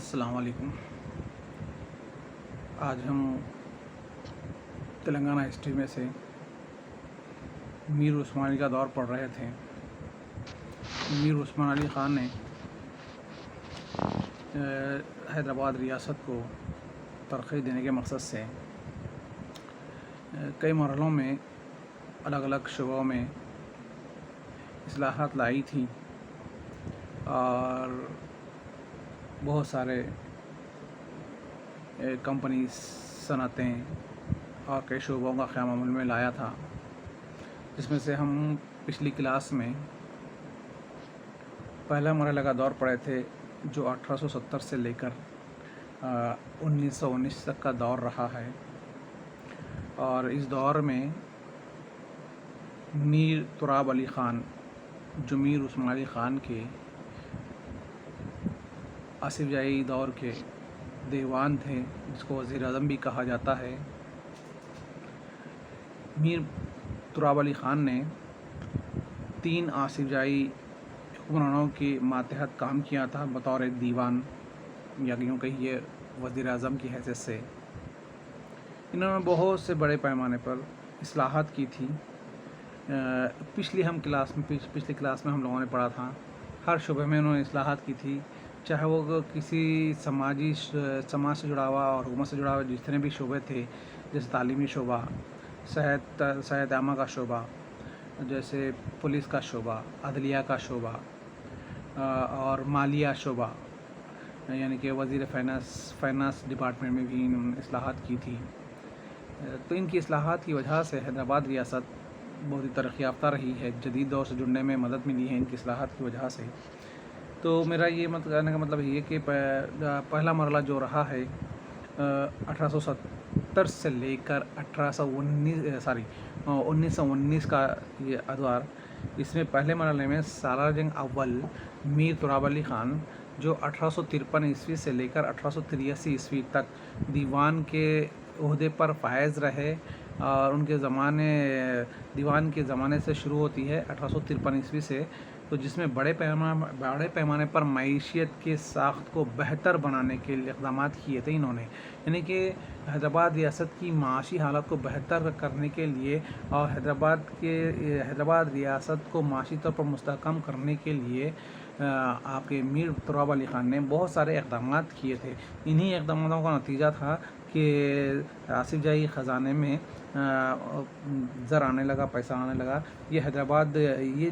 السلام علیکم۔ آج ہم تلنگانہ ہسٹری میں سے میر عثمان علی کا دور پڑھ رہے تھے۔ میر عثمان علی خان نے حیدرآباد ریاست کو ترقی دینے کے مقصد سے کئی مرحلوں میں الگ الگ شعبوں میں اصلاحات لائی تھی اور بہت سارے کمپنیز، صنعتیں اور کئی شعبوں کا قیام عمل میں لایا تھا، جس میں سے ہم پچھلی کلاس میں پہلا مرحلہ کا دور پڑھے تھے جو 1870 سے لے کر 1919 تک کا دور رہا ہے۔ اور اس دور میں میر تراب علی خان جو میر عثمان علی خان کے آصف جائی دور کے دیوان تھے، جس کو وزیر اعظم بھی کہا جاتا ہے، میر تراب علی خان نے 3 آصف جائی حکمرانوں کے ماتحت کام کیا تھا بطور ایک دیوان، یا یوں کہیے وزیر اعظم کی حیثیت سے۔ انہوں نے بہت سے بڑے پیمانے پر اصلاحات کی تھی۔ پچھلی کلاس میں ہم لوگوں نے پڑھا تھا، ہر شعبے میں انہوں نے اصلاحات کی تھی، چاہے وہ کسی سماج سے جڑا ہوا اور حکومت سے جڑا ہوا جتنے بھی شعبے تھے، جیسے تعلیمی شعبہ، صحت عامہ کا شعبہ، جیسے پولیس کا شعبہ، عدلیہ کا شعبہ اور مالیہ شعبہ، یعنی کہ وزیر فائنانس ڈپارٹمنٹ میں بھی انہوں نے اصلاحات کی تھی۔ تو ان کی اصلاحات کی وجہ سے حیدرآباد ریاست بہت ہی ترقی یافتہ رہی ہے، جدید دور سے جڑنے میں مدد ملی ہے ان کی اصلاحات کی وجہ سے۔ تو میرا یہ کہنے کا مطلب یہ کہ پہلا مرحلہ جو رہا ہے 1870 سے لے کر 1919 کا یہ ادوار، اس میں پہلے مرحلے میں سالار جنگ اول میر تراب علی خان جو 1853 عیسوی سے لے کر 1883 عیسوی تک دیوان کے عہدے پر فائز رہے، اور ان کے دیوان کے زمانے سے شروع ہوتی ہے 1853 عیسوی سے، تو جس میں بڑے پیمانے پر معیشت کے ساخت کو بہتر بنانے کے لیے اقدامات کیے تھے انہوں نے، یعنی کہ حیدرآباد ریاست کی معاشی حالت کو بہتر کرنے کے لیے اور حیدرآباد ریاست کو معاشی طور پر مستحکم کرنے کے لیے آپ کے میر تراب علی خان نے بہت سارے اقدامات کیے تھے۔ انہی اقداماتوں کا نتیجہ تھا کہ آصف جائی خزانے میں زر آنے لگا، پیسہ آنے لگا۔ یہ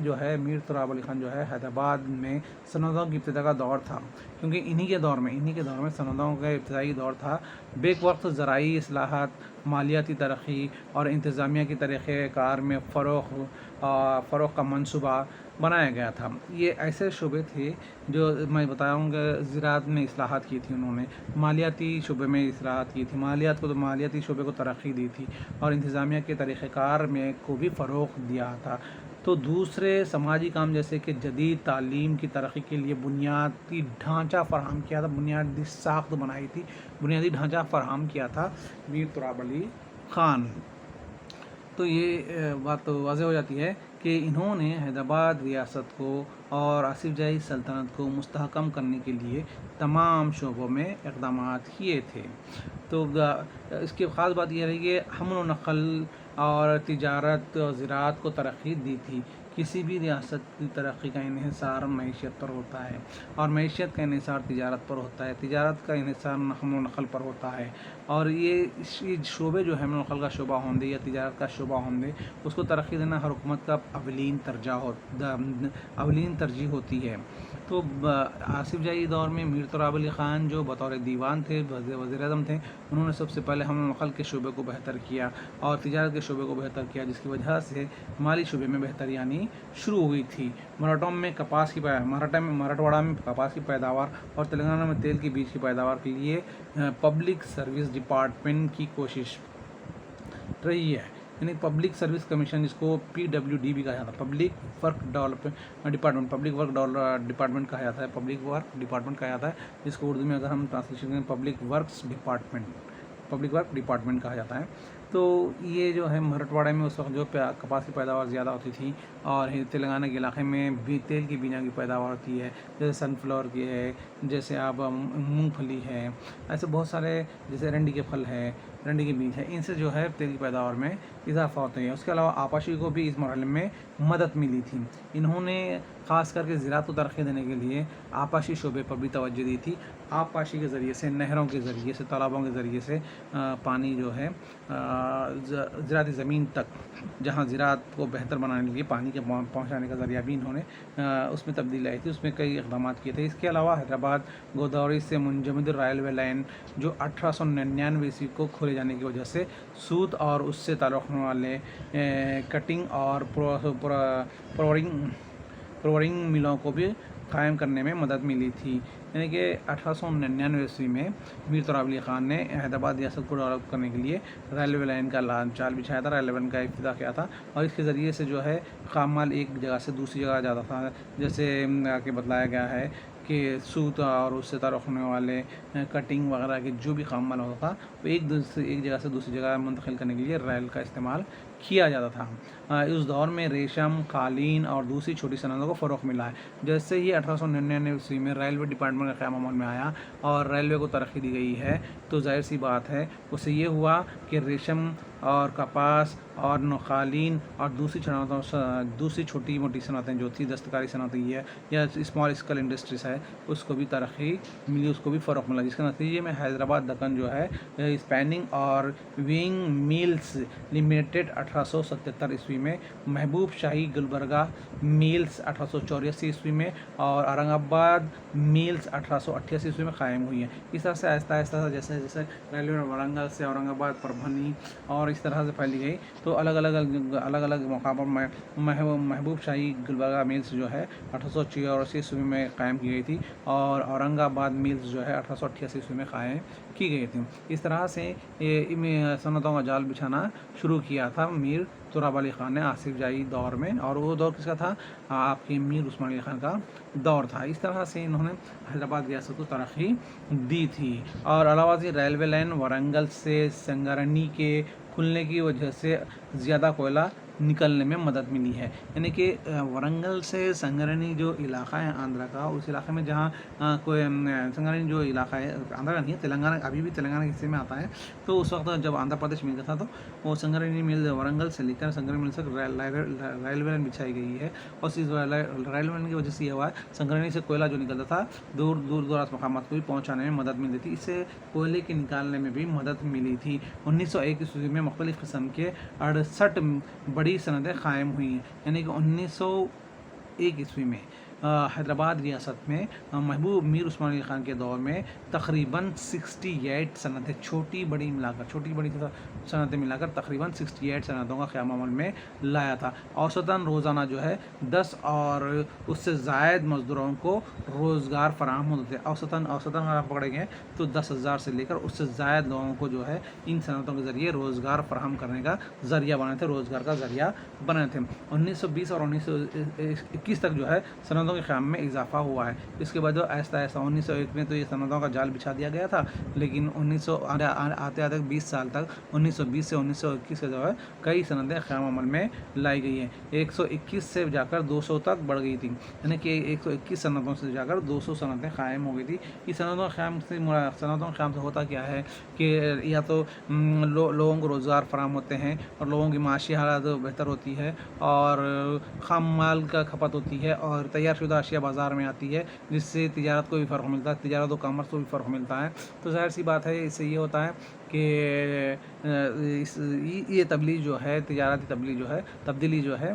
جو ہے میر تراب علی خان جو ہے حیدرآباد میں صنعتوں کی ابتدا کا دور تھا، کیونکہ انہی کے دور میں صنعتوں کا ابتدائی دور تھا۔ بیک وقت زرعی اصلاحات، مالیاتی ترقی اور انتظامیہ کی طریقہ کار میں فروغ کا منصوبہ بنایا گیا تھا۔ یہ ایسے شعبے تھے جو میں بتاؤں گا، زراعت میں اصلاحات کی تھی انہوں نے، مالیاتی شعبے میں اصلاحات کی تھی، مالیاتی شعبے کو ترقی دی تھی، اور انتظامیہ کے طریقہ کار میں کو بھی فروغ دیا تھا۔ تو دوسرے سماجی کام جیسے کہ جدید تعلیم کی ترقی کے لیے بنیادی ڈھانچہ فراہم کیا تھا، بنیادی ساخت بنائی تھی، بنیادی ڈھانچہ فراہم کیا تھا میر تراب علی خان۔ تو یہ بات تو واضح ہو جاتی ہے کہ انہوں نے حیدرآباد ریاست کو اور آصف جائی سلطنت کو مستحکم کرنے کے لیے تمام شعبوں میں اقدامات کیے تھے۔ تو اس کی خاص بات یہ رہی کہ حمل و نقل اور تجارت اور زراعت کو ترقی دی تھی۔ کسی بھی ریاست کی ترقی کا انحصار معیشت پر ہوتا ہے، اور معیشت کا انحصار تجارت پر ہوتا ہے، تجارت کا انحصار حمل و نقل پر ہوتا ہے، اور یہ شعبے جو ہے حمل و نقل کا شعبہ ہوندے یا تجارت کا شعبہ ہوندے، اس کو ترقی دینا ہر حکومت کا اولین ترجیح ہوتی ہے۔ تو آصف جائی دور میں میر تراب علی خان جو بطور دیوان تھے، وزیر اعظم تھے، انہوں نے سب سے پہلے حمل و نقل کے شعبے کو بہتر کیا اور تجارت کے شعبے کو بہتر کیا، جس کی وجہ سے مالی شعبے میں بہتری آنی شروع ہوئی تھی۔ مراٹھواڑہ میں کپاس کی پیداوار اور تلنگانہ میں تیل کے بیج کی پیداوار کے لیے پبلک سروس ڈپارٹمنٹ کی کوشش رہی ہے، یعنی پبلک سروس کمیشن، جس کو PWD بھی کہا جاتا ہے، پبلک ورک ڈپارٹمنٹ کہا جاتا ہے، جس کو اردو میں اگر ہم ٹرانسلیشن کریں پبلک ورک ڈپارٹمنٹ کہا جاتا ہے۔ تو یہ جو ہے مرٹواڑہ میں اس وقت جو کپاس کی پیداوار زیادہ ہوتی تھی، اور تلنگانہ کے علاقے میں بھی تیل کی بیجوں کی پیداوار ہوتی ہے، جیسے سن فلاور کی ہے، جیسے آپ مونگ پھلی ہے، ایسے بہت سارے، جیسے رنڈی کے پھل ہے، رنڈی کے بیج ہے، ان سے جو ہے تیل کی پیداوار میں اضافہ ہوتا ہے۔ اس کے علاوہ آپاشی کو بھی اس مرحلے میں مدد ملی تھی۔ انہوں نے خاص کر کے زراعت کو ترقی دینے کے لیے آپاشی شعبے پر بھی توجہ دی تھی۔ آبپاشی کے ذریعے سے، نہروں کے ذریعے سے، تالابوں کے ذریعے سے پانی جو ہے زراعتی زمین تک، جہاں زراعت کو بہتر بنانے کے لیے پانی کے پہنچانے کا ذریعہ بھی انہوں نے اس میں تبدیلی لائی تھی، اس میں کئی اقدامات کیے تھے۔ اس کے علاوہ حیدرآباد گوداوری سے منجمد ریلوے لائن جو 1899 عیسوی کو کھولے جانے کی وجہ سے سوت اور اس سے تعلق رکھنے والے کٹنگ اور پرورنگ ملوں کو بھی قائم کرنے میں مدد ملی تھی۔ یعنی کہ 1899 عیسوی میں میر تراب علی خان نے حیدرآباد ریاست کو ڈیولپ کرنے کے لیے ریلوے لائن کا جال بچھایا تھا، ریلوے لائن کا افتتاح کیا تھا، اور اس کے ذریعے سے جو ہے خام مال ایک جگہ سے دوسری جگہ جاتا تھا۔ جیسے آگے بتلایا گیا ہے کہ سوت اور اس سے تعلق ہونے والے کٹنگ وغیرہ کے جو بھی خام مال ہوتا تھا وہ ایک جگہ سے دوسری جگہ منتقل کرنے کے لیے ریل کا استعمال کیا جاتا تھا۔ اس دور میں ریشم، قالین اور دوسری چھوٹی صنعتوں کو فروغ ملا ہے۔ جیسے ہی 1899 عیسوی میں ریلوے ڈپارٹمنٹ کا قیام عمل میں آیا اور ریلوے کو ترقی دی گئی ہے، تو ظاہر سی بات ہے اس سے یہ ہوا کہ ریشم اور کپاس اور قالین اور دوسری چھوٹی موٹی صنعتیں جو تھی، دستکاری صنعتیں ہے یا اسمال اسکل انڈسٹریز ہے، اس کو بھی ترقی ملی، اس کو بھی فروغ ملا، جس کے نتیجے میں حیدرآباد دکن جو ہے اسپیننگ اور وینگ میلز لمیٹڈ 1877 عیسوی میں، محبوب شاہی گلبرگہ میلز 1884 عیسوی میں، اور اورنگ آباد میلز 1888 عیسوی میں قائم ہوئی ہیں۔ اس طرح سے آہستہ آہستہ جیسے جیسے ریلوے ورنگل سے اورنگ آباد، پربھنی اور اس طرح سے پھیلی گئی، تو الگ الگ مقاموں میں محبوب شاہی گلبرگہ میلز جو ہے 1884 عیسوی میں قائم کی گئی تھی، اور اورنگ آباد میلز جو ہے 1888 عیسوی میں قائم کی گئی تھی۔ اس طرح سے صنعتوں کا جال بچھانا شروع کیا تھا میر تراب علی خان نے آصف جائی دور میں، اور وہ دور کس کا تھا؟ آپ کے میر عثمان علی خان کا دور تھا۔ اس طرح سے انہوں نے حیدرآباد ریاست کو ترقی دی تھی۔ اور علاوہ ازیں ریلوے لائن ورنگل سے سنگارینی کے کھلنے کی وجہ سے زیادہ کوئلہ نکلنے میں مدد ملی ہے۔ یعنی کہ ورنگل سے سنگارینی جو علاقہ ہے آندھرا کا، اس علاقے میں جہاں کوئی سنگارینی جو علاقہ ہے آندھرا کا نہیں ہے، تلنگانہ، ابھی بھی تلنگانہ کے حصے میں آتا ہے، تو اس وقت جب آندھرا پردیش مل گیا تھا تو وہ سنگارینی مل ورنگل سے لے کر سنگارینی مل تک ریلوے لائن بچھائی گئی ہے، اور اس ریلوے لائن کی وجہ سے یہ ہوا ہے سنگارینی سے کوئلہ جو نکلتا تھا دور دراز مقامات کو بھی پہنچانے میں مدد ملی تھی، اس سے کوئلے کے نکالنے میں بھی مدد ملی تھی۔ 1901 عیسوی میں مختلف قسم کے 68 بڑی صنعتیں قائم ہوئی ہیں۔ یعنی کہ 1901 عیسوی میں حیدرآباد ریاست میں محبوب میر عثمان علی خان کے دور میں تقریباً 68 صنعتیں، چھوٹی بڑی صنعتیں ملا کر تقریباً 68 صنعتوں کا قیام عمل میں لایا تھا۔ اوسطاً روزانہ جو ہے 10 اور اس سے زائد مزدوروں کو روزگار فراہم ہوتے تھے۔ اوسطاً اگر آپ پکڑیں گے تو 10,000 سے لے کر اس سے زائد لوگوں کو جو ہے ان صنعتوں کے ذریعے روزگار فراہم کرنے کا ذریعہ بنے تھے، روزگار کا ذریعہ بنے تھے۔ 1920 اور 1921 تک جو ہے صنعتوں کے قیام میں اضافہ ہوا ہے۔ اس کے بعد جو آہستہ 1901 میں تو یہ صنعتوں کا جال بچھا دیا گیا تھا، لیکن آتے 20 سال تک 1920 سے 1921 سے جو ہے کئی صنعتیں قیام عمل میں لائی گئی ہیں۔ 121 سے جا کر 200 تک بڑھ گئی تھی، یعنی کہ 121 صنعتوں سے جا کر 200 صنعتیں قائم ہو گئی تھی۔ اس صنعتوں کے قیام سے ہوتا کیا ہے کہ یا تو لوگوں کو روزگار فراہم ہوتے ہیں، اور لوگوں کی معاشی حالت بہتر ہوتی ہے، اور خام مال کا کھپت ہوتی ہے، اور تیار شدہ اشیاء بازار میں آتی ہے، جس سے تجارت کو بھی فرق ملتا ہے، تجارت و کامرس کو بھی فرق ملتا ہے۔ تو ظاہر سی بات ہے، اس سے یہ ہوتا ہے کہ یہ تبدیلی جو ہے، تجارتی تبدیلی جو ہے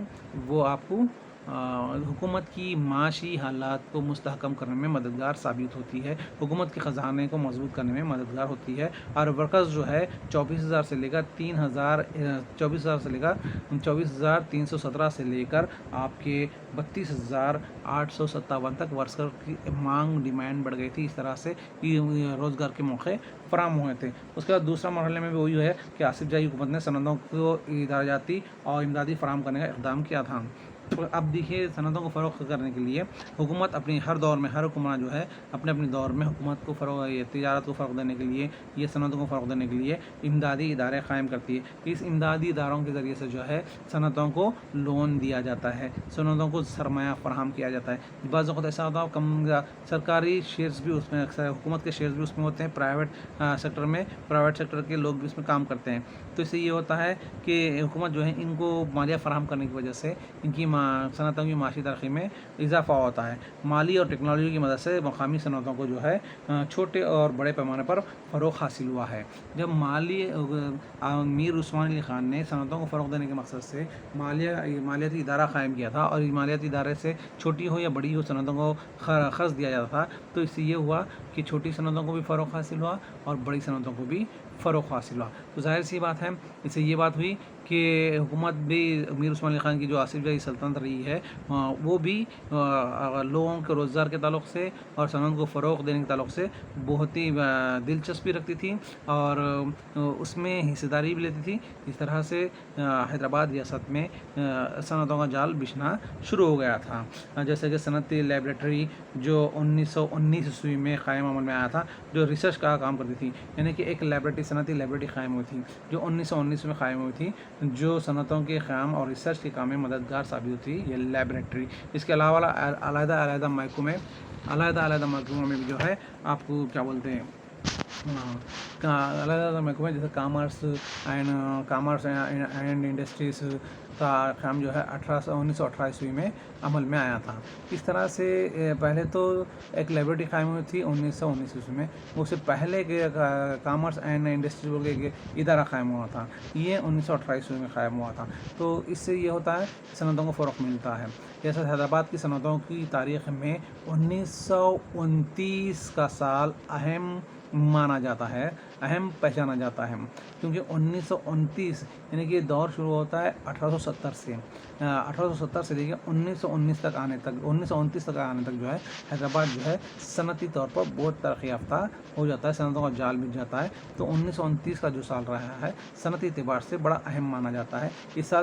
وہ آپ کو حکومت کی معاشی حالات کو مستحکم کرنے میں مددگار ثابت ہوتی ہے، حکومت کے خزانے کو مضبوط کرنے میں مددگار ہوتی ہے، اور ورکرز جو ہے 24,000 سے لے کر 24,317 سے لے کر آپ کے 32,857 تک ورکر کی ڈیمانڈ بڑھ گئی تھی۔ اس طرح سے روزگار کے موقع فراہم ہوئے تھے۔ اس کے بعد دوسرا مرحلے میں بھی وہی ہے کہ آصف جائی حکومت نے صنعتوں کو اداراجاتی اور امدادی فراہم کرنے کا اقدام کیا تھا۔ تو اب دیکھیے صنعتوں کو فروغ کرنے کے لیے حکومت اپنی ہر دور میں ہر حکمراں جو ہے اپنے اپنے دور میں حکومت کو فروغ یہ تجارت کو فروغ دینے کے لیے یہ صنعتوں کو فروغ دینے کے لیے امدادی ادارے قائم کرتی ہے. اس امدادی اداروں کے ذریعے سے جو ہے صنعتوں کو لون دیا جاتا ہے, صنعتوں کو سرمایہ فراہم کیا جاتا ہے. بعض اوقات ایسا ہوتا ہے کم سرکاری شیئرز بھی اس میں اکثر حکومت کے شیئرز بھی اس میں ہوتے ہیں, پرائیویٹ سیکٹر کے لوگ بھی اس میں کام کرتے ہیں. تو اس سے یہ ہوتا ہے کہ حکومت جو ہے ان کو مالیہ فراہم کرنے کی وجہ سے ان کی صنعتوں کی معاشی ترقی میں اضافہ ہوتا ہے. مالی اور ٹیکنالوجی کی مدد سے مقامی صنعتوں کو جو ہے چھوٹے اور بڑے پیمانے پر فروغ حاصل ہوا ہے. جب میر عثمان علی خان نے صنعتوں کو فروغ دینے کے مقصد سے مالیاتی ادارہ قائم کیا تھا اور مالیاتی ادارے سے چھوٹی ہو یا بڑی ہو صنعتوں کو قرض دیا جاتا تھا, تو اس سے یہ ہوا کہ چھوٹی صنعتوں کو بھی فروغ حاصل ہوا اور بڑی صنعتوں کو بھی فروغ حاصل ہوا. تو ظاہر سی بات ہے اس سے یہ بات ہوئی کہ حکومت بھی میر عثمان علی خان کی جو آصف جاہی سلطنت رہی ہے وہ بھی لوگوں کے روزگار کے تعلق سے اور صنعت کو فروغ دینے کے تعلق سے بہت ہی دلچسپی رکھتی تھی اور اس میں حصہ داری بھی لیتی تھی. اس طرح سے حیدرآباد ریاست میں صنعتوں کا جال بچھنا شروع ہو گیا تھا. جیسے کہ صنعتی لیبارٹری جو 1919 عیسوی میں قائم عمل میں آیا تھا, جو ریسرچ کا کام کرتی تھی, یعنی کہ ایک صنعتی لیبارٹری قائم ہوئی تھی جو 1919 میں قائم ہوئی تھی, جو صنعتوں کے قیام اور ریسرچ کے کام میں مددگار ثابت ہوتی ہے, یہ لیبارٹری. اس کے علاوہ علیحدہ محکموں میں بھی جو ہے آپ کو کیا بولتے ہیں علیحدہ محکمے جیسے کامرس اینڈ انڈسٹریز کا قیام جو ہے 1918 عیسوی میں عمل میں آیا تھا. اس طرح سے پہلے تو ایک لیبارٹری قائم ہوئی تھی 1919 عیسوی میں, اس سے پہلے کہ کامرس اینڈ انڈسٹریز بول کے ادارہ قائم ہوا تھا, یہ 1918 عیسوی میں قائم ہوا تھا. تو اس سے یہ ہوتا ہے صنعتوں کو فروغ ملتا ہے. جیسے حیدرآباد کی صنعتوں کی تاریخ میں 1929 کا سال اہم مانا جاتا ہے, اہم پہچانا جاتا ہے, کیونکہ 1929 یعنی کہ دور شروع ہوتا ہے 1870 سے. 1870 سے لے کے 1929 تک آنے تک جو ہے حیدرآباد جو ہے صنعتی طور پر بہت ترقی یافتہ ہو جاتا ہے, صنعتوں کا جال بچ جاتا ہے. تو 1929 کا جو سال رہا ہے صنعتی اعتبار سے بڑا اہم مانا جاتا ہے. اس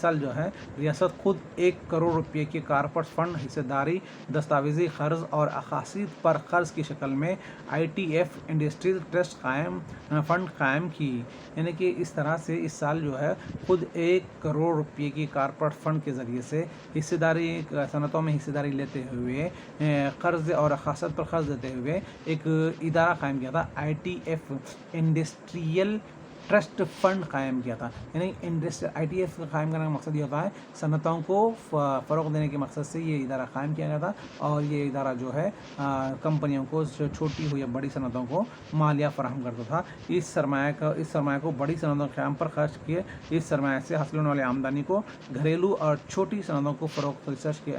سال جو ہے ریاست خود 1 کروڑ روپے کے کارپوریٹ فنڈ, حصہ داری, دستاویزی قرض اور اقساط پر قرض کی شکل میں ITF انڈسٹریز ٹرسٹ فنڈ قائم کی. یعنی کہ اس طرح سے اس سال جو ہے خود 1 کروڑ روپے کی کارپوریٹ فنڈ کے ذریعے سے حصہ داری صنعتوں میں حصہ داری لیتے ہوئے قرض اور اقساط پر قرض دیتے ہوئے ایک ادارہ قائم کیا تھا, ITF انڈسٹریل ٹرسٹ فنڈ قائم کیا تھا. یعنی ITF قائم کرنے کا مقصد یہ ہوتا ہے صنعتوں کو فروغ دینے کے مقصد سے یہ ادارہ قائم کیا گیا تھا, اور یہ ادارہ جو ہے کمپنیوں کو چھوٹی ہو یا بڑی صنعتوں کو مالیہ فراہم کرتا تھا. اس سرمایہ کو بڑی صنعتوں کے قیام پر خرچ کیے. اس سرمایہ سے حاصل ہونے والی آمدنی کو گھریلو اور چھوٹی صنعتوں کو فروغ, ریسرچ کی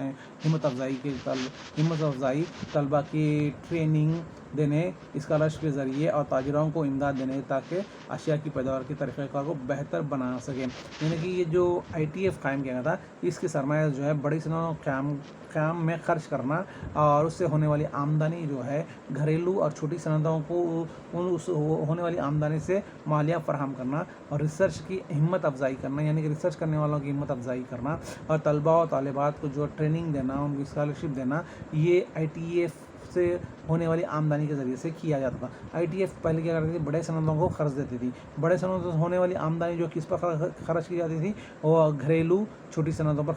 ہمت افزائی, طلبہ کی ٹریننگ دینے, اسکالرشپ کے ذریعے اور تاجروں کو امداد دینے تاکہ اشیاء کی پیداوار کی طریقہ کار کو بہتر بنا سکے. یعنی کہ یہ جو ITF قائم کیا گیا تھا اس کی سرمایہ جو ہے بڑی صنعتوں قیام میں خرچ کرنا اور اس سے ہونے والی آمدنی جو ہے گھریلو اور چھوٹی صنعتوں کو ہونے والی آمدنی سے مالیہ فراہم کرنا اور ریسرچ کی ہمت افزائی کرنا, یعنی کہ ریسرچ کرنے والوں کی ہمت افزائی کرنا اور طلباء و طالبات کو جو ٹریننگ دینا, ان کی اسکالرشپ دینا, یہ ITF سے ہونے والی آمدنی کے ذریعے سے کیا جاتا تھا. ITF پہلے کیا کرتی تھی, بڑے صنعتوں کو قرض دیتی تھی. بڑے صنعتوں سے ہونے والی آمدنی جو کس پر خرچ کی جاتی تھی, وہ گھریلو چھوٹی صنعتوں پر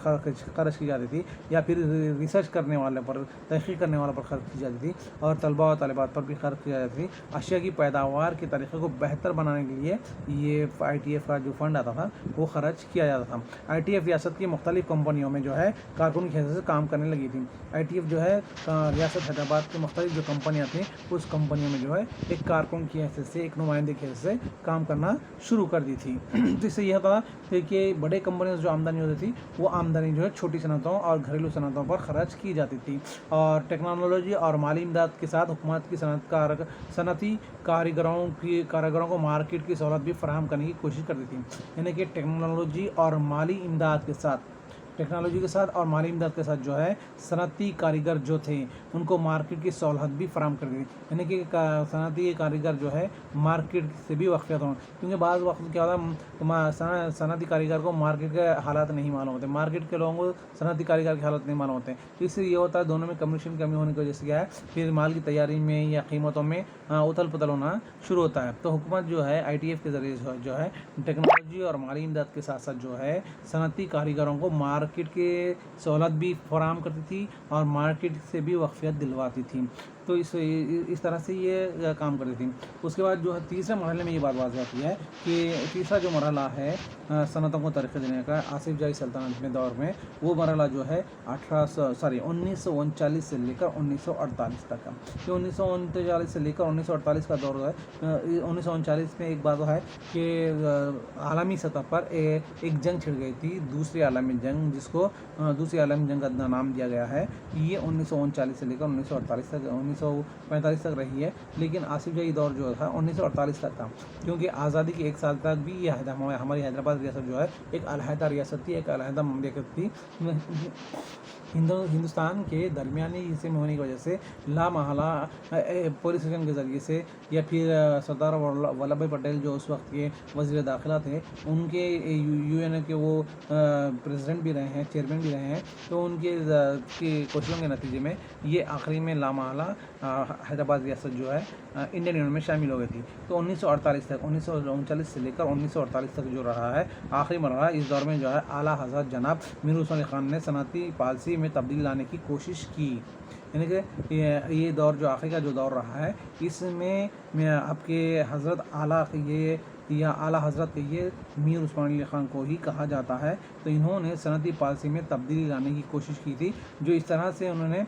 خرچ کی جاتی تھی, یا پھر ریسرچ کرنے والے پر, تحقیق کرنے والوں پر خرچ کی جاتی تھی, اور طلباء و طالبات پر بھی خرچ کی جاتی تھی. اشیاء کی پیداوار کے طریقے کو بہتر بنانے کے لیے یہ ITF کا جو فنڈ آتا تھا وہ خرچ کیا جاتا تھا. ITF ریاست کی مختلف کمپنیوں میں جو ہے کارکن کی حیثیت سے کام کرنے لگی تھی. ITF جو ہے ریاست حیدرآباد کی مختلف جو کمپنیاں تھیں اس کمپنیوں میں جو ہے ایک کارکن کی حیثیت سے, ایک نمائندے کی حیثیت سے کام کرنا شروع کر دی تھی. جس سے یہ ہوتا تھا کہ بڑے کمپنیوں سے جو آمدنی ہوتی تھی وہ آمدنی جو ہے چھوٹی صنعتوں اور گھریلو صنعتوں پر خرچ کی جاتی تھی. اور ٹیکنالوجی اور مالی امداد کے ساتھ حکومت کی صنعتی کاریگروں کو مارکیٹ کی سہولت بھی فراہم کرنے کی کوشش کرتی تھی. یعنی کہ ٹیکنالوجی اور مالی امداد کے ساتھ ٹیکنالوجی کے ساتھ اور مالی امداد کے ساتھ جو ہے صنعتی کاریگر جو تھے ان کو مارکیٹ کی سہولت بھی فراہم کر دی، یعنی کہ صنعتی کاریگر جو ہے مارکیٹ سے بھی واقفیت ہوں، کیونکہ بعض وقت کیا ہوتا ہے صنعتی کاریگر کو مارکیٹ کے حالات نہیں معلوم ہوتے، مارکیٹ کے لوگوں کو صنعتی کاریگر کے حالات نہیں معلوم ہوتے، اس سے یہ ہوتا ہے دونوں میں کمیونیکیشن کمی ہونے کی وجہ سے کیا ہے پھر مال کی تیاری میں یا قیمتوں میں اتل پتل ہونا شروع ہوتا ہے۔ تو حکومت جو ہے ITF کے ذریعے جو ہے ٹیکنالوجی اور مالی امداد کے ساتھ ساتھ جو ہے صنعتی کاریگروں کو مارکیٹ کے سہولت بھی فراہم کرتی تھی اور مارکیٹ سے بھی واقفیت دلواتی تھی، تو اس طرح سے یہ کام کرتی تھی۔ اس کے بعد جو ہے تیسرے مرحلے میں یہ بات واضح ہوتی ہے کہ تیسرا جو مرحلہ ہے صنعتوں کو ترقی دینے کا آصف جاہی سلطنت میں دور میں، وہ مرحلہ جو ہے 1939 سے لے کر 1948 تک کا۔ یہ 1939 سے لے کر 1948 کا دور ہے۔ 1939 میں ایک بات ہے کہ عالمی سطح پر ایک جنگ چھڑ گئی تھی، دوسری عالمی جنگ، جس کو دوسری عالمی جنگ کا نام دیا گیا ہے۔ یہ 1939 سے لے کر 1948 تک 1945 تک رہی ہے، لیکن آصف جاہی دور جو تھا 1948 تک تھا، کیونکہ آزادی کے ایک سال تک بھی یہ ہماری حیدرآباد ریاست جو ہے ایک علیحدہ ریاست تھی، ایک علیحدہ مملکت تھی۔ ہندوستان کے درمیانی حصے میں ہونے کی وجہ سے لامحالہ پولیس اسٹیشن کے ذریعے سے یا پھر سردار ولبھ بھائی پٹیل جو اس وقت کے وزیر داخلہ تھے، ان کے UN کے وہ پریزیڈنٹ بھی رہے ہیں، چیئرمین بھی رہے ہیں، تو ان کے کوششوں کے نتیجے میں یہ آخری میں لامحالہ حیدرآباد ریاست جو ہے انڈین یونین میں شامل ہو گئی تھی۔ تو 1948 تک 1939 سے لے کر 1948 تک جو رہا ہے آخری مرحلہ، اس دور میں جو ہے اعلیٰ حضرت جناب میر عثمان علی خان نے صنعتی پالیسی میں تبدیلی لانے کی کوشش کی، یعنی کہ یہ دور جو آخری کا جو دور رہا ہے اس میں آپ کے حضرت اعلیٰ حضرت یہ میر عثمان علی خان کو ہی کہا جاتا ہے۔ تو انہوں نے صنعتی پالیسی میں تبدیلی لانے کی کوشش کی تھی، جو اس طرح سے انہوں نے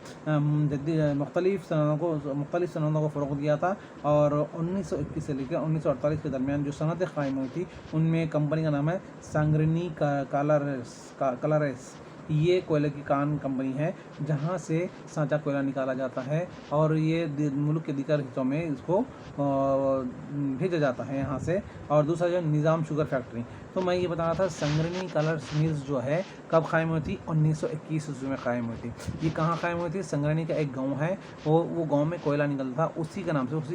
مختلف صنعتوں کو فروغ دیا تھا، اور 1921 سے لے کر 1948 کے درمیان جو صنعتیں قائم ہوئی تھی ان میں کمپنی کا نام ہے سنگرینی کلارس۔ یہ کوئلے کی کان کمپنی ہے جہاں سے سانچہ کوئلہ نکالا جاتا ہے، اور یہ ملک کے دیگر حصوں میں اس کو بھیجا جاتا ہے یہاں سے۔ اور دوسرا جو نظام شوگر فیکٹری، تو میں یہ بتا رہا تھا سنگرینی کلرس ملز جو ہے کب قائم ہوئی تھی؟ 1921 میں قائم ہوئی تھی۔ یہ کہاں قائم ہوئی تھی؟ سنگرینی کا ایک گاؤں ہے، وہ گاؤں میں کوئلہ نکلتا تھا، اسی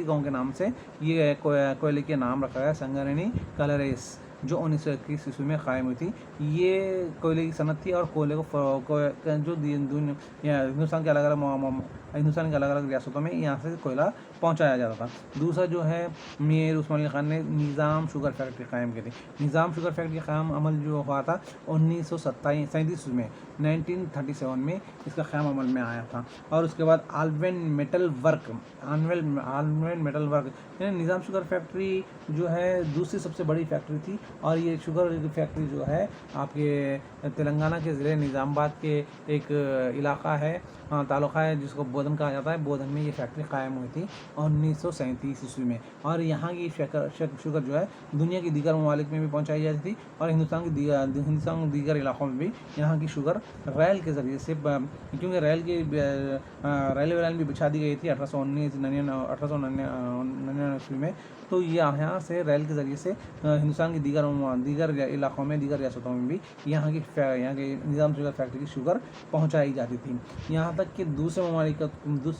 گاؤں کے نام سے یہ کوئلے کے نام رکھا گیا سنگرینی کلرس، جو 1921 میں قائم ہوئی تھی۔ یہ کوئلے کی صنعت تھی، اور کوئلے کو جو ہندوستان کے الگ الگ ریاستوں میں یہاں سے کوئلہ پہنچایا جاتا تھا۔ دوسرا جو ہے میر عثمان علی خان نے نظام شوگر فیکٹری قائم کی تھی۔ نظام شوگر فیکٹری قیام عمل جو ہوا تھا 1937 میں 1937 میں اس کا قیام عمل میں آیا تھا۔ اور اس کے بعد آلوین میٹل ورک یعنی نظام شوگر فیکٹری جو ہے دوسری سب سے بڑی فیکٹری تھی، اور یہ شوگر فیکٹری جو ہے آپ کے تلنگانہ کے ضلع نظام آباد کے ایک علاقہ ہے، تعلقہ ہے جس کو بودھن کہا جاتا ہے، بودھن میں یہ فیکٹری قائم ہوئی تھی 1937 میں۔ اور یہاں کی شوگر جو ہے دنیا کی دیگر ممالک میں بھی پہنچائی جاتی تھی، اور ہندوستان کے دیگر علاقوں میں بھی یہاں کی شوگر ریل کے ذریعے سے، کیونکہ ریلوے لائن بھی بچھا دی گئی تھی 1899 میں، تو یہاں سے ریل کے ذریعے سے ہندوستان کی دیگر علاقوں میں، دیگر ریاستوں میں بھی یہاں کی نظام شوگر فیکٹری کی شوگر پہنچائی جاتی تھی، یہاں تک کہ دوسرے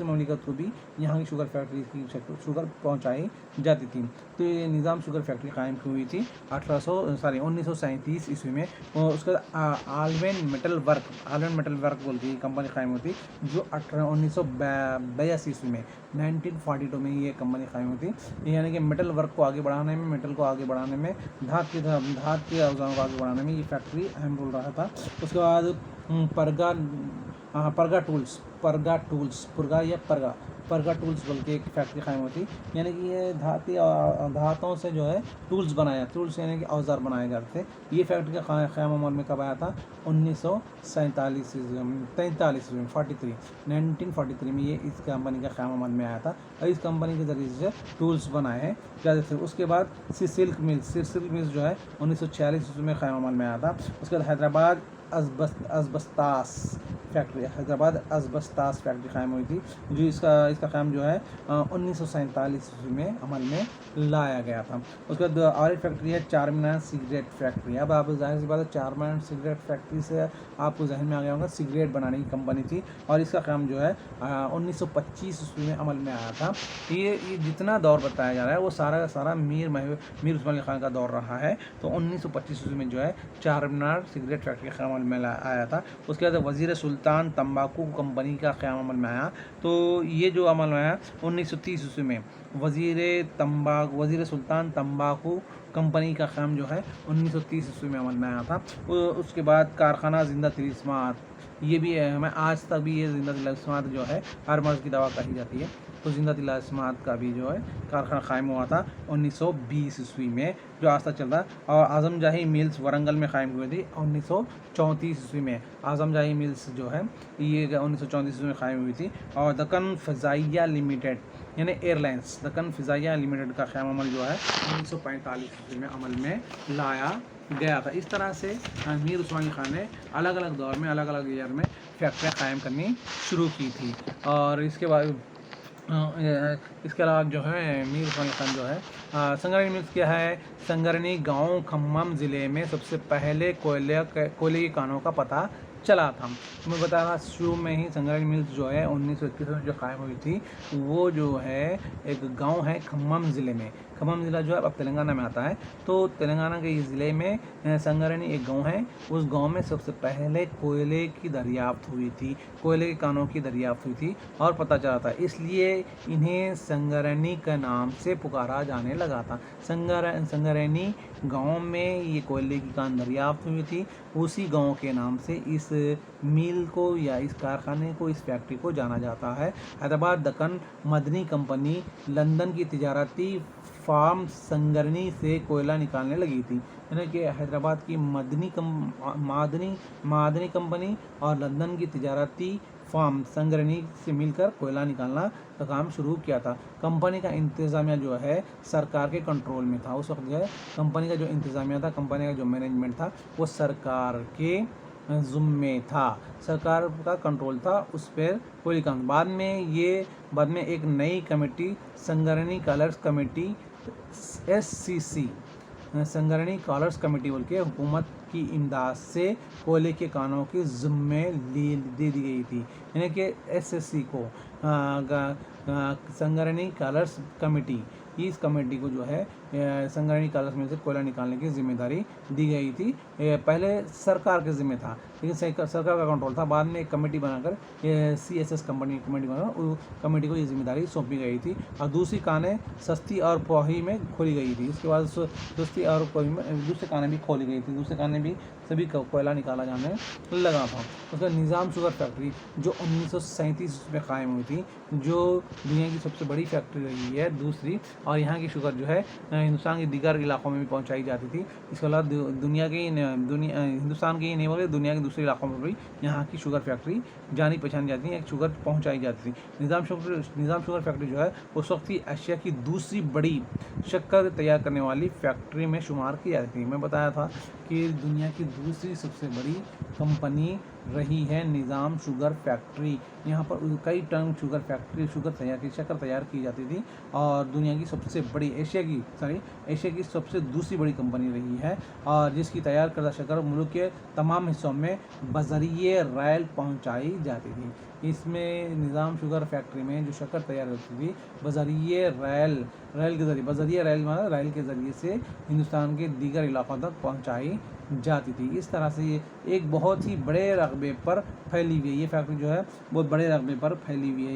مملکت کو بھی یہاں کی شوگر فیکٹری کی شوگر پہنچائی جاتی تھی۔ تو یہ نظام شوگر فیکٹری قائم ہوئی تھی 1937 میں۔ اس کے بعد آلوین میٹل ورک بولتی ہے کمپنی قائم ہوتی، جو 1982 میں 1942 میں یہ کمپنی قائم ہوتی، یعنی کہ میٹل ورک کو آگے بڑھانے میں، دھات کے اوزاروں کو آگے بڑھانے میں یہ فیکٹری اہم رول رہا تھا۔ اس کے بعد پرگا ٹولز بول کے ایک فیکٹری قائم ہوتی، یعنی کہ یہ دھاتوں سے جو ہے ٹولز یعنی کہ اوزار بنائے جاتے تھے۔ یہ فیکٹری کا قیام عمل میں کب آیا تھا؟ 1943 میں یہ اس کمپنی کا قیام عمل میں آیا تھا، اور اس کمپنی کے ذریعے سے ٹولز بنائے جاتے تھے۔ اس کے بعد سلک ملز جو ہے 1946 میں قیام عمل میں آیا تھا۔ اس کے بعد حیدرآباد اسبستاس فیکٹری حیدرآباد اسبسٹاس فیکٹری قائم ہوئی تھی، جو اس کا قیام جو ہے 1947 میں عمل میں لایا گیا تھا۔ اس کے بعد اور ایک فیکٹری ہے چار مینار سگریٹ فیکٹری۔ اب آپ ظاہر سی بات ہے چار مینار سگریٹ فیکٹری سے آپ کو ذہن میں آ گیا ہوگا سگریٹ بنانے کی کمپنی تھی، اور اس کا قیام جو ہے 1925 میں عمل میں آیا تھا۔ یہ جتنا دور بتایا جا رہا ہے وہ سارا کا سارا میر عثمان علی خان کا دور رہا ہے۔ تو 1925 میں جو ہے چار مینار سگریٹ فیکٹری کا عمل میں آیا تھا۔ اس کے بعد وزیر سلطان تمباکو کمپنی کا قیام عمل میں آیا۔ تو یہ جو عمل میں آیا 1930 میں وزیر سلطان تمباکو کمپنی کا قیام جو ہے 1930 میں عمل میں آیا تھا۔ اس کے بعد کارخانہ زندہ دل اسمارٹ، یہ بھی ہے ہمیں آج تک بھی یہ زندہ دل اسمارٹ جو ہے ہر مرض کی دوا کہی جاتی ہے۔ تو زندہ دل اسمارٹ کا بھی جو ہے کارخانہ قائم ہوا تھا 1920 میں، جو آج تک چل رہا ہے۔ اور اعظم جاہی ملز ورنگل میں قائم ہوئی تھی 1934 میں۔ اعظم جاہی ملز جو ہے یہ 1934 میں قائم ہوئی تھی۔ اور دکن فضائیہ لمیٹڈ یعنی ایئر لائنس دکن فضائیہ لمیٹڈ کا قیام عمل جو ہے 1945 میں عمل میں لایا گیا تھا۔ اس طرح سے میر عثمان علی خان نے الگ الگ دور میں الگ الگ ایئر میں فیکٹریاں قائم کرنی شروع کی تھی۔ اور اس کے علاوہ جو ہے میر عثمان علی خان جو ہے سنگرانی ملز کیا ہے، سنگرانی گاؤں کھمم ضلع میں سب سے پہلے کوئلے کی کانوں کا پتہ چلا تھا۔ میں بتا رہا شروع میں ہی سنگرانی ملز جو ہے 1921 میں جو قائم ہوئی تھی، وہ جو ہے ایک گاؤں ہے کھمم ضلع میں۔ کھمم ضلع جو ہے اب تلنگانہ میں آتا ہے۔ تو تلنگانہ کے اس ضلع میں سنگرانی ایک گاؤں ہے، اس گاؤں میں سب سے پہلے کوئلے کی دریافت ہوئی تھی، کوئلے کے کانوں کی دریافت ہوئی تھی اور پتہ چلا تھا، اس لیے انہیں سنگرانی کے نام سے پکارا جانے لگا تھا۔ سنگرانی گاؤں میں یہ کوئلے کی کان دریافت ہوئی تھی، اسی گاؤں کے نام سے اس میل کو یا اس کارخانے کو اس فیکٹری کو جانا جاتا ہے۔ حیدرآباد دکن مدنی کمپنی لندن کی تجارتی فارم سنگرانی سے کوئلہ نکالنے لگی تھی، یعنی کہ حیدرآباد کی معدنی کمپنی اور لندن کی تجارتی فارم سنگرانی سے مل کر کوئلہ نکالنا کا کام شروع کیا تھا۔ کمپنی کا انتظامیہ جو ہے سرکار کے کنٹرول میں تھا۔ اس وقت جو ہے کمپنی کا جو انتظامیہ تھا، کمپنی کا جو مینجمنٹ تھا، وہ سرکار کے ذمے تھا، سرکار کا کنٹرول تھا اس پر کوئی کام۔ بعد میں ایک نئی کمیٹی سنگرانی کالرز کمیٹی SCC سنگرانی کالرز کمیٹی بول کے حکومت کی امداد سے کوئلے کے کانوں کے ذمے دے دی گئی تھی، یعنی کہ SCC کو سنگرانی کالرز کمیٹی، اس کمیٹی کو جو ہے سنگرانی کالرز میں سے کوئلہ نکالنے کی ذمہ داری دی گئی تھی۔ پہلے سرکار کے ذمہ تھا لیکن سرکار کا کنٹرول تھا، بعد میں ایک کمیٹی بنا کر CSS کمیٹی بنا کر کمیٹی کو یہ ذمہ داری سونپی گئی تھی۔ اور دوسری کانیں سستی اور پوہی میں کھولی گئی تھی۔ اس کے بعد سستی اور پوہی میں دوسری کانیں بھی کھولی گئی تھی، دوسری کانیں بھی سبھی کوئلہ نکالا جانے لگا تھا۔ اس کا نظام شوگر فیکٹری جو 1937 میں قائم ہوئی تھی، جو دنیا کی سب سے بڑی فیکٹری رہی ہے دوسری، اور یہاں کی شوگر جو ہے ہندوستان کے دیگر علاقوں میں بھی پہنچائی جاتی تھی۔ اس کے علاوہ ہندوستان کی نہیں بلکہ دنیا کے دوسرے علاقوں میں بھی یہاں کی شوگر فیکٹری جانی پہچانی جاتی ہے، ایک شوگر پہنچائی جاتی تھی۔ نظام شوگر فیکٹری جو ہے اس وقت کی ایشیا کی دوسری بڑی شکر تیار کرنے والی فیکٹری میں شمار کی جاتی تھی۔ میں بتایا تھا کہ دنیا کی دوسری سب سے بڑی کمپنی رہی ہے نظام شوگر فیکٹری، یہاں پر کئی ٹن شکر تیار کی جاتی تھی، اور دنیا کی سب سے بڑی ایشیا کی سب سے دوسری بڑی کمپنی رہی ہے، اور جس کی تیار کردہ شکر ملک کے تمام حصوں میں بذریعہ ریل پہنچائی جاتی تھی۔ اس میں نظام شوگر فیکٹری میں جو شکر تیار ہوتی تھی بذریعہ ریل کے ذریعے سے ہندوستان کے دیگر علاقوں تک پہنچائی جاتی تھی۔ اس طرح سے یہ ایک بہت ہی بڑے رقبے پر پھیلی ہوئی ہے، یہ فیکٹری جو ہے بہت بڑے رقبے پر پھیلی ہوئی ہے۔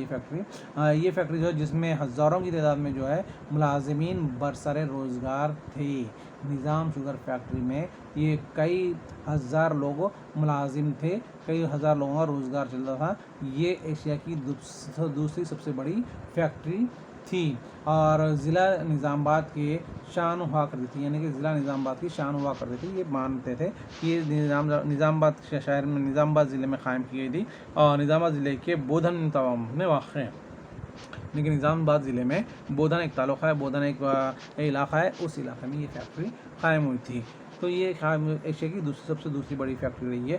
یہ فیکٹری جو ہے جس میں ہزاروں کی تعداد میں جو ہے ملازمین برسر روزگار تھے۔ نظام شوگر فیکٹری میں یہ کئی ہزار لوگ ملازم تھے، کئی ہزار لوگوں کا روزگار چلتا تھا۔ یہ ایشیا کی دوسری سب سے بڑی فیکٹری تھی، اور ضلع نظام آباد کی شان ہوا کرتی تھی، یعنی کہ ضلع نظام آباد کی شان ہوا کرتی تھی۔ یہ مانتے تھے کہ یہ نظام آباد شہر میں نظام آباد ضلع میں قائم کی گئی تھی، اور نظام آباد ضلع کے بودھن میں واقع ہے، لیکن نظام آباد ضلع میں بودھن ایک تعلقہ ہے، بودھن ایک علاقہ ہے، اس علاقے میں یہ فیکٹری قائم ہوئی تھی۔ تو یہ ایشیا کی سب سے دوسری بڑی فیکٹری رہی ہے۔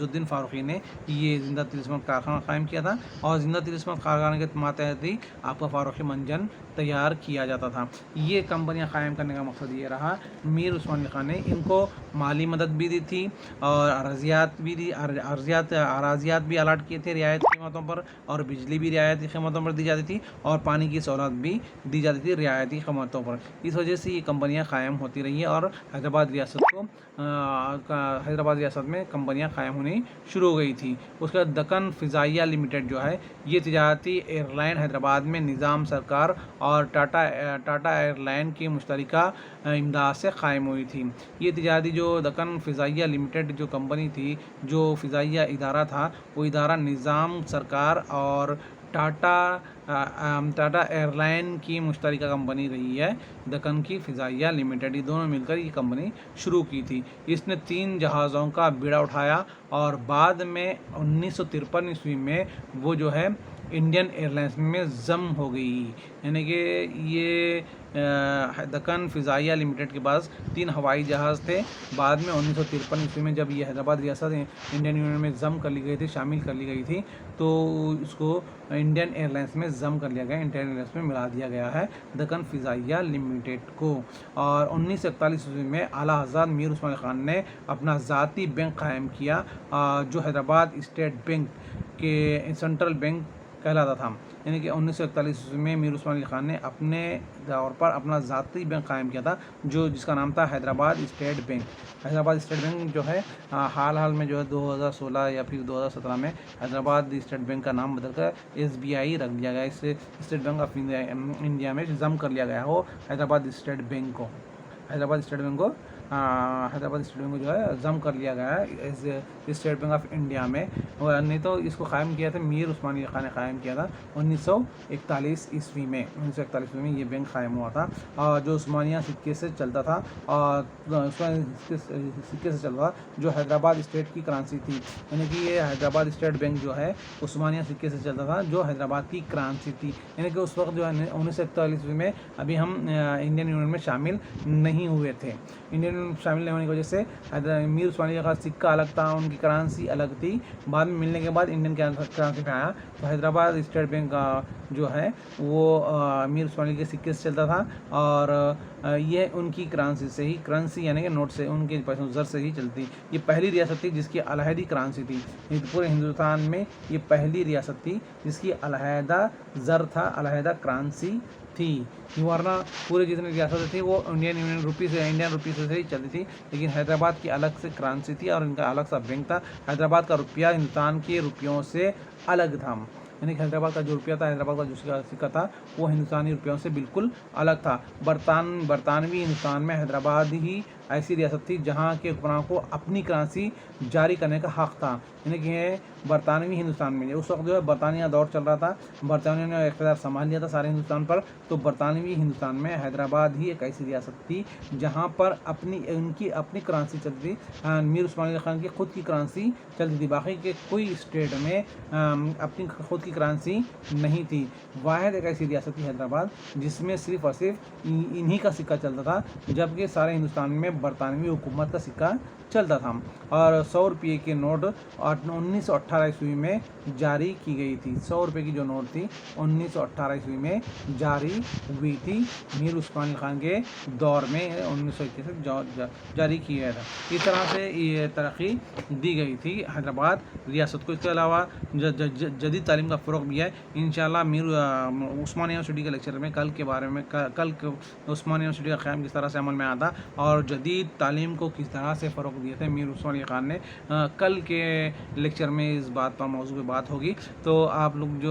الدین فاروقی نے یہ زندہ تیل عصمت کارخانہ قائم کیا تھا، اور زندہ تیل عصمت کارخانے کے ماتحت ہی آپ کا فاروقی منجن تیار کیا جاتا تھا۔ یہ کمپنیاں قائم کرنے کا مقصد یہ رہا۔ میر عثمان علی خان نے ان کو مالی مدد بھی دی تھی، اور اراضیات بھی الاٹ کیے تھے رعایتی قیمتوں پر، اور بجلی بھی رعایتی قیمتوں پر دی جاتی تھی، اور پانی کی سہولت بھی دی جاتی تھی رعایتی قیمتوں پر۔ اس وجہ سے یہ کمپنیاں قائم ہوتی رہی ہیں، اور حیدرآباد ریاست میں کمپنیاں قائم ہونی شروع ہو گئی تھی۔ اس کے بعد دکن فضائیہ لمیٹڈ جو ہے، یہ تجارتی ایئر لائن حیدرآباد میں نظام سرکار اور ٹاٹا ایئر لائن کی مشترکہ امداد سے قائم ہوئی تھی۔ یہ تجارتی جو دکن فضائیہ لمیٹڈ جو کمپنی تھی، جو فضائیہ ادارہ تھا، وہ ادارہ نظام سرکار اور ٹاٹا ایئر لائن کی مشترکہ کمپنی رہی ہے، دکن کی فضائیہ لمیٹڈ۔ یہ دونوں مل کر یہ کمپنی شروع کی تھی۔ اس نے 3 جہازوں کا بیڑا اٹھایا، اور بعد میں 1953 عیسوی میں وہ جو ہے انڈین ایئر لائنس میں ضم ہو گئی۔ یعنی کہ یہ دکن فضائیہ لمیٹڈ کے پاس 3 ہوائی جہاز تھے۔ بعد میں 1953 عیسوی میں جب یہ حیدرآباد ریاست انڈین یونین میں ضم کر لی گئی تھی، شامل کر لی گئی تھی، تو اس کو انڈین ایئر لائنس میں ضم کر لیا گیا، انڈین ایئر لائنس میں ملا دیا گیا ہے دکن فضائیہ لمیٹڈ کو۔ اور 1941 عیسوی میں اعلیٰ حضرت میر عثمان علی خان نے اپنا ذاتی بینک قائم کیا، جو حیدرآباد اسٹیٹ بینک کے سینٹرل بینک کہلاتا تھا۔ یعنی کہ 1941 عیسوی میں میر عثمان علی خان نے اپنے طور پر اپنا ذاتی بینک قائم کیا تھا، جس کا نام تھا Hyderabad state bank. Hyderabad state bank جو ہے حال میں جو ہے 2016 یا پھر 2017 میں حیدرآباد اسٹیٹ بینک کا نام بدل کر SBI رکھ دیا گیا۔ اس اسٹیٹ بینک آف انڈیا میں ضم کر لیا گیا ہو حیدرآباد اسٹیٹ بینک کو جو ہے ضم کر لیا گیا ہے اسٹیٹ بینک آف انڈیا میں۔ نہیں تو اس کو قائم کیا تھا میر عثمان علی خان نے قائم کیا تھا 1941 عیسوی میں۔ 1941 عیسوی میں یہ بینک قائم ہوا تھا، اور جو عثمانیہ سکے سے چلتا تھا، جو حیدرآباد اسٹیٹ کی کرنسی تھی۔ یعنی کہ یہ حیدرآباد اسٹیٹ بینک جو ہے عثمانیہ سکے سے چلتا تھا، جو حیدرآباد کی کرنسی تھی۔ یعنی کہ اس وقت جو ہے 1941 عیسوی میں ابھی ہم انڈین یونین میں شامل نہیں ہوئے تھے۔ انڈین یونین شامل نہیں ہونے کی وجہ سے میر عثمان علی کا سکہ الگ تھا، ان کی کرنسی الگ تھی۔ بعد میں ملنے کے بعد انڈین کرنسی میں آیا، تو حیدرآباد اسٹیٹ بینک جو ہے وہ میر عثمان علی کے سکے سے چلتا تھا، اور یہ ان کی کرنسی یعنی کہ نوٹ سے، ان کے پیسوں زر سے ہی چلتی۔ یہ پہلی ریاست تھی جس کی علیحدہ کرنسی تھی، پورے ہندوستان میں یہ پہلی ریاست تھی جس کی علیحدہ زر تھا، علیحدہ کرنسی تھی۔ ورنہ پورے جتنی ریاستیں تھیں وہ انڈین روپی سے ہی چلتی تھی، لیکن حیدرآباد کی الگ سے کرنسی تھی، اور ان کا الگ سا بینک تھا۔ حیدرآباد کا روپیہ ہندوستان کے روپیوں سے الگ تھا، یعنی کہ حیدرآباد کا جو روپیہ تھا، حیدرآباد کا جو سکہ تھا، وہ ہندوستانی روپیوں سے بالکل الگ تھا۔ برطانوی ہندوستان میں حیدرآباد ہی ایسی ریاست تھی جہاں کے حکمران کو اپنی کرنسی جاری کرنے کا حق تھا۔ یعنی کہ برطانوی ہندوستان میں اس وقت جو ہے برطانیہ دور چل رہا تھا، برطانیہ نے اقتدار سنبھال لیا تھا سارے ہندوستان پر، تو برطانوی ہندوستان میں حیدرآباد ہی ایک ایسی ریاست تھی جہاں پر ان کی اپنی کرنسی چلتی تھی۔ میر عثمان علی خان کی خود کی کرنسی چلتی تھی، باقی کے کوئی اسٹیٹ میں اپنی خود کی کرنسی نہیں تھی۔ واحد ایک ایسی ریاست تھی حیدرآباد جس میں صرف اور صرف انہی کا سکہ چلتا تھا، جبکہ سارے ہندوستان میں برطانوی حکومت کا سکہ چلتا تھا۔ اور 100 روپے کی نوٹ 1918 عیسوی میں جاری کی گئی تھی۔ 100 روپے کی جو نوٹ تھی 1918 عیسوی میں جاری ہوئی تھی، میر عثمان علی خان کے دور میں 1921 سے جاری کیا گیا تھا۔ اس طرح سے یہ ترقی دی گئی تھی حیدرآباد ریاست کو۔ اس کے علاوہ جدید تعلیم کا فروغ بھی ہے۔ انشاءاللہ میر عثمانیہ یونیورسٹی کے لیکچر میں کل عثمانیہ یونیورسٹی کا قیام کس طرح سے عمل میں آتا، اور جدید تعلیم کو کس طرح سے فروغ دیے تھے میر عثمان علی خان نے، کل کے لیکچر میں اس بات پر موضوع پہ بات ہوگی۔ تو آپ لوگ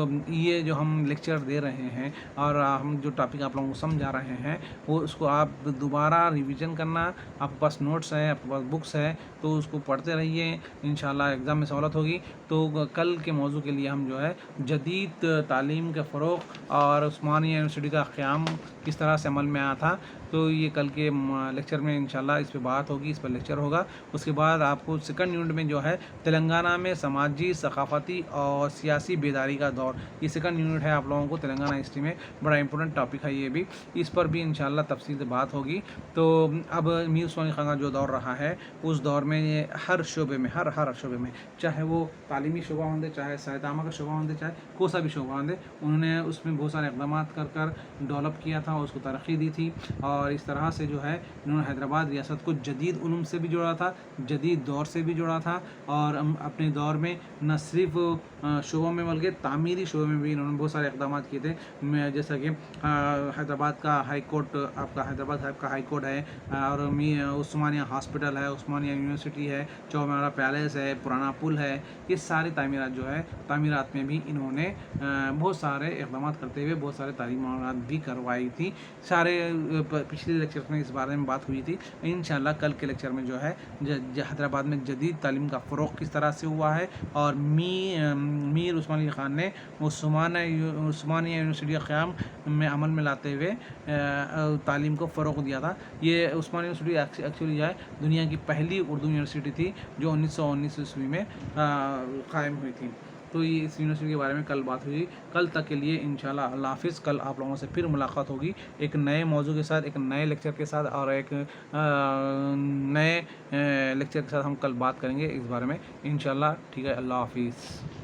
جو ہم لیکچر دے رہے ہیں، اور ہم جو ٹاپک آپ لوگوں کو سمجھا رہے ہیں، وہ اس کو آپ دوبارہ ریویژن کرنا، آپ کے پاس نوٹس ہیں، آپ کے پاس بکس ہے، تو اس کو پڑھتے رہیے، انشاءاللہ ایگزام میں سہولت ہوگی۔ تو کل کے موضوع کے لیے ہم جو ہے جدید تعلیم کے فروغ اور عثمانیہ یونیورسٹی کا قیام کس طرح سے عمل میں آیا تھا، تو یہ کل کے لیکچر میں انشاءاللہ اس پہ بات ہوگی، اس پر لیکچر ہوگا۔ اس کے بعد آپ کو سیکنڈ یونٹ میں جو ہے تلنگانہ میں سماجی، ثقافتی اور سیاسی بیداری کا دور، یہ سیکنڈ یونٹ ہے آپ لوگوں کو تلنگانہ ہسٹری میں، بڑا امپورٹنٹ ٹاپک ہے یہ بھی، اس پر بھی انشاءاللہ تفصیل سے بات ہوگی۔ تو اب میر عثمان خان کا جو دور رہا ہے، اس دور میں یہ ہر شعبے میں، ہر شعبے میں، چاہے وہ تعلیمی شعبہ ہوندے، چاہے سائنسدانوں کا شعبہ ہوندے، چاہے کوئی سا بھی شعبہ ہوندے، انہوں نے اس میں بہت سارے اقدامات کر ڈیولپ کیا تھا، اس کو ترقی دی تھی، اور اس طرح سے جو ہے انہوں نے حیدرآباد ریاست کو جدید علوم سے بھی جوڑا تھا، جدید دور سے بھی جوڑا تھا، اور اپنے دور میں نہ صرف شعبوں میں بلکہ تعمیری شعبوں میں بھی انہوں نے بہت سارے اقدامات کیے تھے، جیسا کہ حیدرآباد کا ہائی کورٹ، آپ کا حیدرآباد صاحب کا ہائی کورٹ ہے، اور عثمانیہ ہاسپٹل ہے، عثمانیہ یونیورسٹی ہے، چومیرا پیلیس ہے، پرانا پل ہے، یہ ساری تعمیرات جو ہے، تعمیرات میں بھی انہوں نے بہت سارے اقدامات کرتے ہوئے بہت سارے تعلیمات بھی کروائی تھی۔ سارے پچھلے لیکچر میں اس بارے میں بات ہوئی تھی، انشاءاللہ کل کے لیکچر میں جو ہے حیدرآباد میں جدید تعلیم کا فروغ کس طرح سے ہوا ہے، اور میر عثمان علی خان نے عثمانیہ یونیورسٹی کا قیام میں عمل میں لاتے ہوئے تعلیم کو فروغ دیا تھا۔ یہ عثمانیہ یونیورسٹی ایکچولی جو ہے دنیا کی پہلی اردو یونیورسٹی تھی جو 1919 میں قائم ہوئی تھی۔ تو یہ اس یونیورسٹی کے بارے میں کل بات ہوئی۔ کل تک کے لیے انشاءاللہ اللہ حافظ۔ کل آپ لوگوں سے پھر ملاقات ہوگی ایک نئے موضوع کے ساتھ، ایک نئے لیکچر کے ساتھ، اور ایک نئے لیکچر کے ساتھ ہم کل بات کریں گے اس بارے میں انشاءاللہ۔ ٹھیک ہے، اللہ حافظ۔